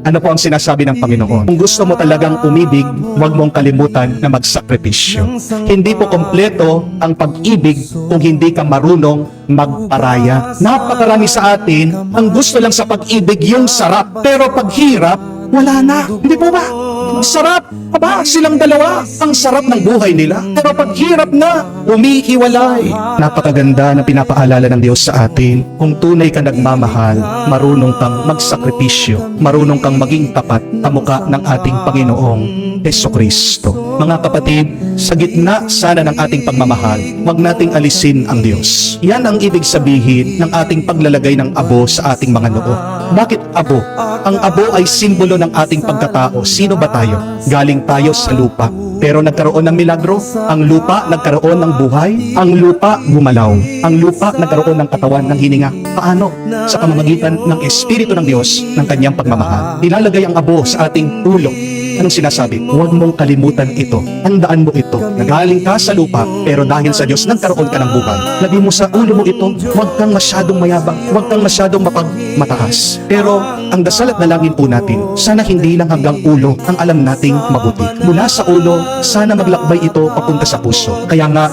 Ano po ang sinasabi ng Panginoon? Kung gusto mo talagang umibig, huwag mong kalimutan na magsakripisyo. Hindi po kompleto ang pag-ibig kung hindi ka marunong magparaya. Napakarami sa atin, ang gusto lang sa pag-ibig yung sarap. Pero pag hirap, wala na. Hindi po ba? Sarap. Aba, silang dalawa. Ang sarap ng buhay nila. Pero pag hirap na, umihiwalay. Napakaganda na pinapaalala ng Diyos sa atin. Kung tunay ka nagmamahal, marunong kang magsakripisyo. Marunong kang maging tapat sa mukha ng ating Panginoong Jesucristo. Mga kapatid, sa gitna sana ng ating pagmamahal, huwag nating alisin ang Diyos. Yan ang ibig sabihin ng ating paglalagay ng abo sa ating mga noo. Bakit abo? Ang abo ay simbolo ng ating pagkatao. Sino ba tayo? Galing tayo sa lupa. Pero nagkaroon ng milagro. Ang lupa nagkaroon ng buhay. Ang lupa gumalaw. Ang lupa nagkaroon ng katawan ng hininga. Paano? Sa pamamagitan ng Espiritu ng Diyos ng kanyang pagmamahal. Nilalagay ang abo sa ating ulo. Anong sinasabi? Huwag mong kalimutan ito. Handaan mo ito. Nagaling ka sa lupa, pero dahil sa Diyos nagkaroon ka ng buhay. Lagay mo sa ulo mo ito. Huwag kang masyadong mayabang. Huwag kang masyadong mapagmataas. Pero ang dasal at dalangin po natin, sana hindi lang hanggang ulo ang alam nating mabuti. Mula sa ulo, sana maglakbay ito papunta sa puso. Kaya nga,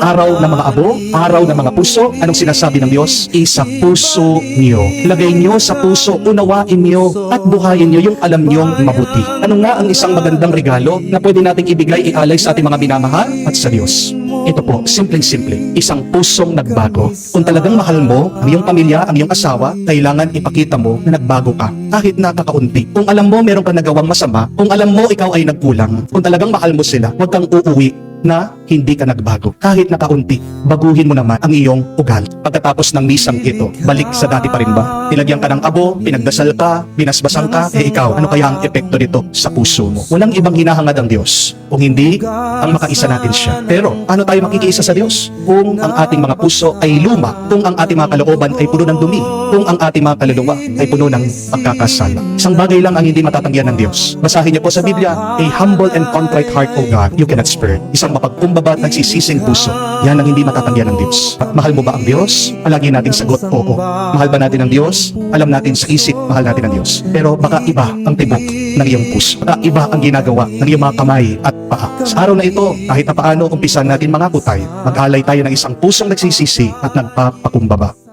araw ng mga abo, araw ng mga puso, anong sinasabi ng Diyos? Isa puso niyo. Lagay niyo sa puso, unawain niyo, at buhayin niyo yung alam niyong mabuti. Ano nga ang isang magandang regalo na pwede nating ibigay, ialay sa ating mga minamahal at sa Diyos? Ito po, simpleng-simple, isang pusong nagbago. Kung talagang mahal mo ang iyong pamilya, ang iyong asawa, kailangan ipakita mo na nagbago ka, kahit na kakaunti. Kung alam mo meron kang nagawang masama, kung alam mo ikaw ay nagkulang, kung talagang mahal mo sila, huwag kang uuwi na hindi ka nagbago. Kahit na kaunti, baguhin mo naman ang iyong ugali. Pagkatapos ng misang ito, balik sa dati pa rin ba? Nilagyan ka ng abo, pinagdasal ka, binasbasan ka, ikaw, ano kaya ang epekto nito sa puso mo? Walang ibang hinahangad ang Diyos kung hindi ang makaisa natin siya. Pero ano tayo makikiisa sa Diyos? Kung ang ating mga puso ay luma, kung ang ating mga kalooban ay puno ng dumi, kung ang ating mga kaluluwa ay puno ng pagkakasala. Isang bagay lang ang hindi matatanggihan ng Diyos. Basahin niyo po sa Biblia, a humble and contrite heart, O God, you cannot spare. Isang mapagkumbaba at nagsisising puso, yan ang hindi matatanggihan ng Diyos. At mahal mo ba ang Diyos? Palagi natin sagot, oo. Mahal ba natin ang Diyos? Alam natin sa isip, mahal natin ang Diyos. Pero baka iba ang tibok ng iyong puso. Baka iba ang ginagawa ng iyong mga kamay at paa. Sa araw na ito, kahit na paano umpisan natin mga kutay, mag-alay tayo ng isang pusong nagsisisi at nagpapakumbaba.